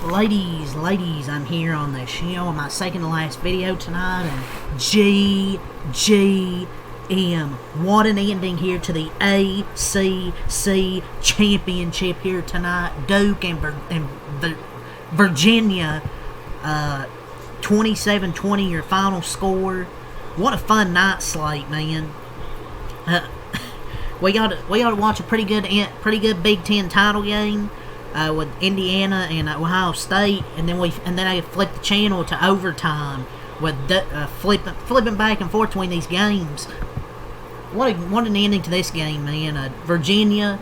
Ladies, I'm here on the show on my second to last video tonight, and GGM. What an ending here to the ACC Championship here tonight. Duke and Virginia, 27-20 your final score. What a fun night slate, man. We got to watch a pretty good Big Ten title game with Indiana and Ohio State, and then I flip the channel to overtime with flipping back and forth between these games. What an ending to this game, man. Virginia,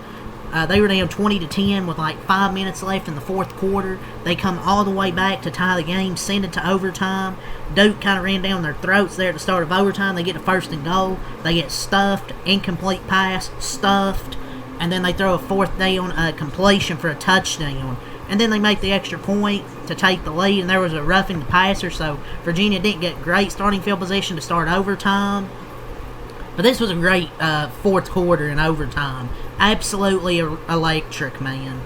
they were down 20-10 with like 5 minutes left in the fourth quarter. They come all the way back to tie the game, send it to overtime. Duke kind of ran down their throats there at the start of overtime. They get a 1st and goal. They get stuffed, incomplete pass, stuffed, and then they throw a 4th down completion for a touchdown. And then they make the extra point to take the lead, and there was a roughing the passer, so Virginia didn't get great starting field position to start overtime. But this was a great fourth quarter in overtime. Absolutely electric, man.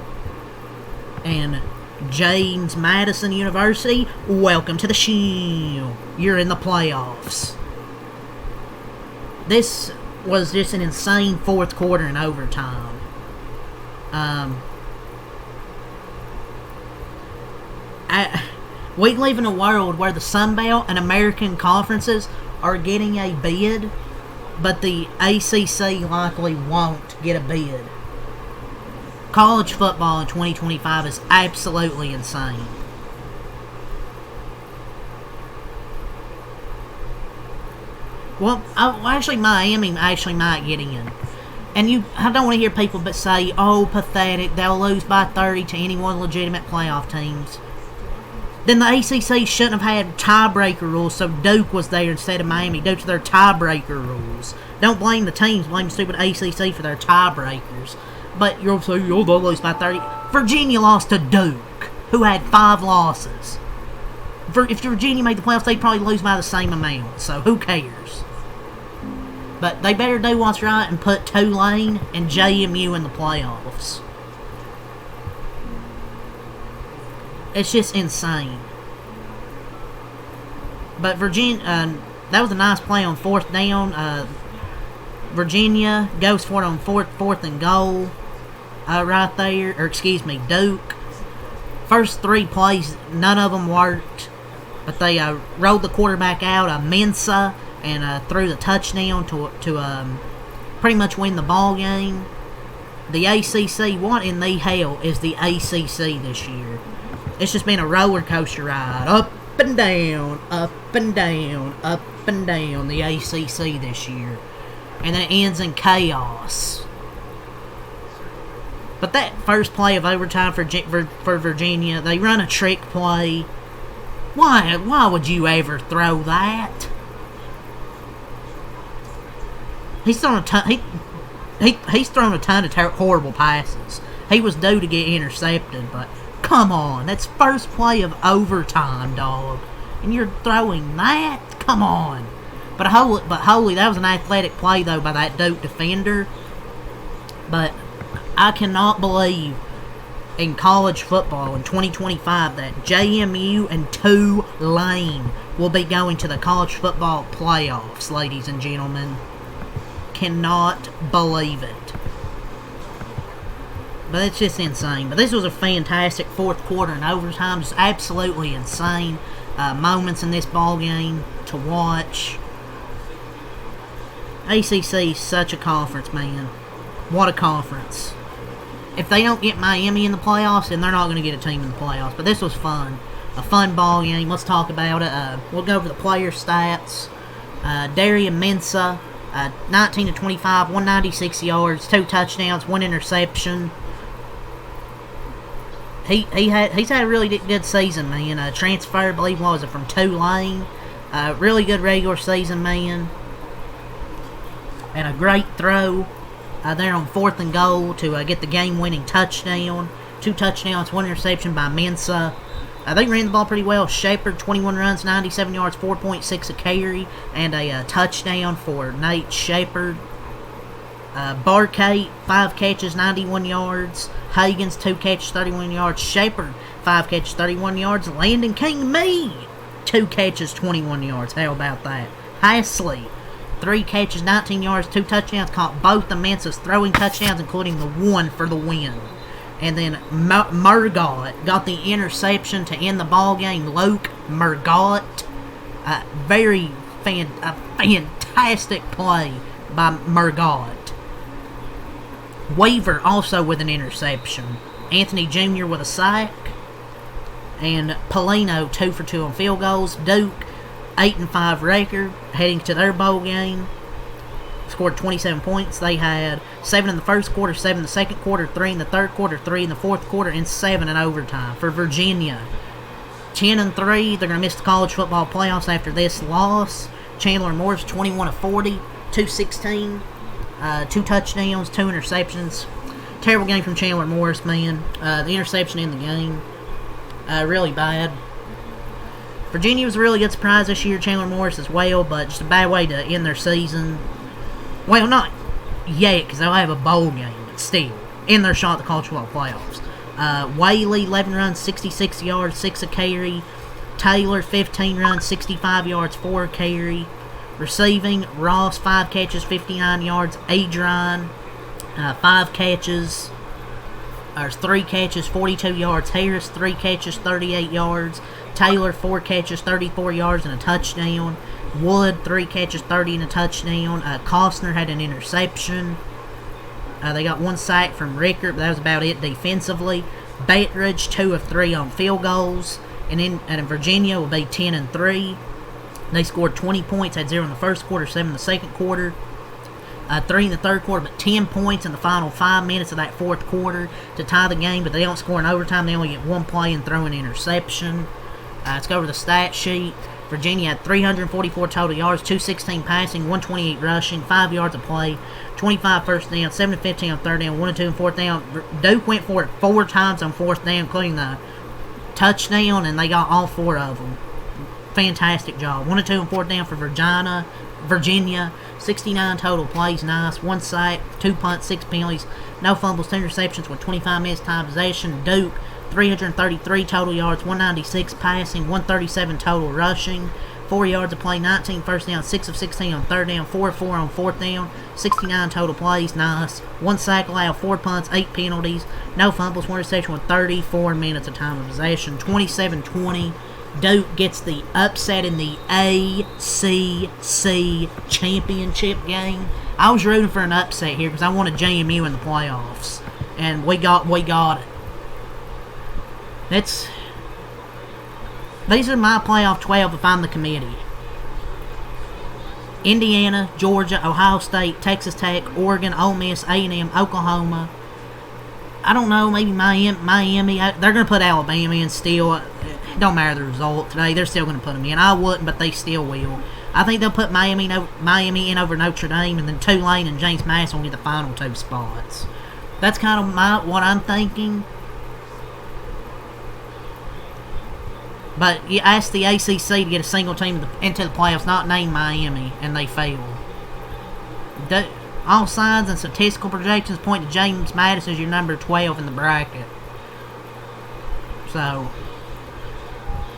And James Madison University, welcome to the show. You're in the playoffs. This was just an insane fourth quarter in overtime. We live in a world where the Sun Belt and American conferences are getting a bid, but the ACC likely won't get a bid. College football in 2025 is absolutely insane. Well, actually, Miami actually might get in. And I don't want to hear people but say, oh, pathetic, they'll lose by 30 to any one legitimate playoff teams. Then the ACC shouldn't have had tiebreaker rules, so Duke was there instead of Miami due to their tiebreaker rules. Don't blame the teams, blame the stupid ACC for their tiebreakers. But you'll say, oh, they'll lose by 30. Virginia lost to Duke, who had 5 losses. If Virginia made the playoffs, they'd probably lose by the same amount, so who cares? But they better do what's right and put Tulane and JMU in the playoffs. It's just insane. But Virginia, that was a nice play on 4th down. Virginia goes for it on fourth and goal right there. Or excuse me, Duke. First 3 plays, none of them worked. But they rolled the quarterback out, Mensa, and threw the touchdown to pretty much win the ball game. The ACC, what in the hell is the ACC this year? It's just been a roller coaster ride, up and down, up and down, up and down, the ACC this year. And then it ends in chaos. But that first play of overtime for Virginia, they run a trick play. Why would you ever throw that? He's thrown a ton. He's thrown a ton of horrible passes. He was due to get intercepted, but come on, that's first play of overtime, dog, and you're throwing that? Come on. But holy, that was an athletic play though by that Duke defender. But I cannot believe in college football in 2025 that JMU and Tulane will be going to the college football playoffs, ladies and gentlemen. Cannot believe it. But it's just insane. But this was a fantastic fourth quarter and overtime. Just absolutely insane moments in this ball game to watch. ACC is such a conference, man. What a conference. If they don't get Miami in the playoffs, then they're not going to get a team in the playoffs. But this was fun. A fun ball game. Let's talk about it. We'll go over the player stats. Darian Mensa, 19-25, 196 yards, 2 touchdowns, 1 interception. He's had a really good season, man. Transfer, I believe, was it from Tulane? Really good regular season, man. And a great throw there on 4th and goal to get the game-winning touchdown. 2 touchdowns, 1 interception by Mensa. They ran the ball pretty well. Shepard, 21 runs, 97 yards, 4.6 a carry, and a touchdown for Nate Shepard. Barkate, 5 catches, 91 yards. Hagens, 2 catches, 31 yards. Shepard, 5 catches, 31 yards. Landon King, me, 2 catches, 21 yards. How about that? Hasley, 3 catches, 19 yards, 2 touchdowns. Caught both the Mensa's throwing touchdowns, including the one for the win. And then Murgott got the interception to end the ball game. Luke Murgott, a fantastic play by Murgott. Weaver also with an interception. Anthony Jr. with a sack. And Polino 2 for 2 on field goals. Duke 8-5 record heading to their bowl game. Scored 27 points. They had 7 in the first quarter, 7 in the second quarter, 3 in the third quarter, 3 in the fourth quarter, and 7 in overtime. For Virginia, 10-3. They're going to miss the college football playoffs after this loss. Chandler Morris 21 of 40, 216, 2 touchdowns, 2 interceptions. Terrible game from Chandler Morris, man. The interception in the game, really bad. Virginia was a really good surprise this year. Chandler Morris as well, but just a bad way to end their season. Well, not yet, because they'll have a bowl game, but still, in their shot at the college football playoffs. Whaley, 11 runs, 66 yards, 6 a carry. Taylor, 15 runs, 65 yards, 4 a carry. Receiving, Ross, 5 catches, 59 yards. Adrian, 5 catches, or 3 catches, 42 yards. Harris, 3 catches, 38 yards. Taylor, 4 catches, 34 yards, and a touchdown. Wood, 3 catches, 30 and a touchdown. Costner had an interception. They got 1 sack from Rickert, but that was about it defensively. Bainbridge, 2 of 3 on field goals. And in Virginia will be 10-3. They scored 20 points, had 0 in the first quarter, 7 in the second quarter, 3 in the third quarter, but 10 points in the final 5 minutes of that fourth quarter to tie the game. But they don't score in overtime. They only get 1 play and throw an interception. Let's go over the stat sheet. Virginia had 344 total yards, 216 passing, 128 rushing, 5 yards a play, 25 first down, 7 of 15 on third down, 1 of 2 on fourth down. Duke went for it 4 times on fourth down, including the touchdown, and they got all 4 of them. Fantastic job. 1 of 2 on fourth down for Virginia. 69 total plays, nice. 1 sack, 2 punts, 6 penalties, no fumbles, 2 interceptions with 25 minutes time possession. Duke, 333 total yards, 196 passing, 137 total rushing, 4 yards a play, 19 first down, 6 of 16 on third down, 4 of 4 on fourth down, 69 total plays, nice. 1 sack allowed, 4 punts, 8 penalties, no fumbles, 1 reception with 34 minutes of time of possession. 27-20. Duke gets the upset in the ACC championship game. I was rooting for an upset here because I wanted JMU in the playoffs, and we got it. These are my playoff 12 if I'm the committee. Indiana, Georgia, Ohio State, Texas Tech, Oregon, Ole Miss, A&M, Oklahoma. I don't know, maybe Miami. They're going to put Alabama in still. It don't matter the result today. They're still going to put them in. I wouldn't, but they still will. I think they'll put Miami in over Notre Dame, and then Tulane and James Madison will get the final 2 spots. That's kind of what I'm thinking. But you ask the ACC to get a single team into the playoffs, not name Miami, and they failed. All signs and statistical projections point to James Madison as your number 12 in the bracket. So,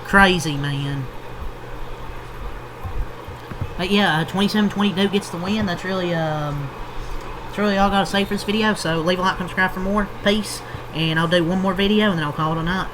crazy, man. But yeah, 27-20 Duke gets the win. That's really all I got to say for this video. So leave a like and subscribe for more. Peace. And I'll do one more video and then I'll call it a night.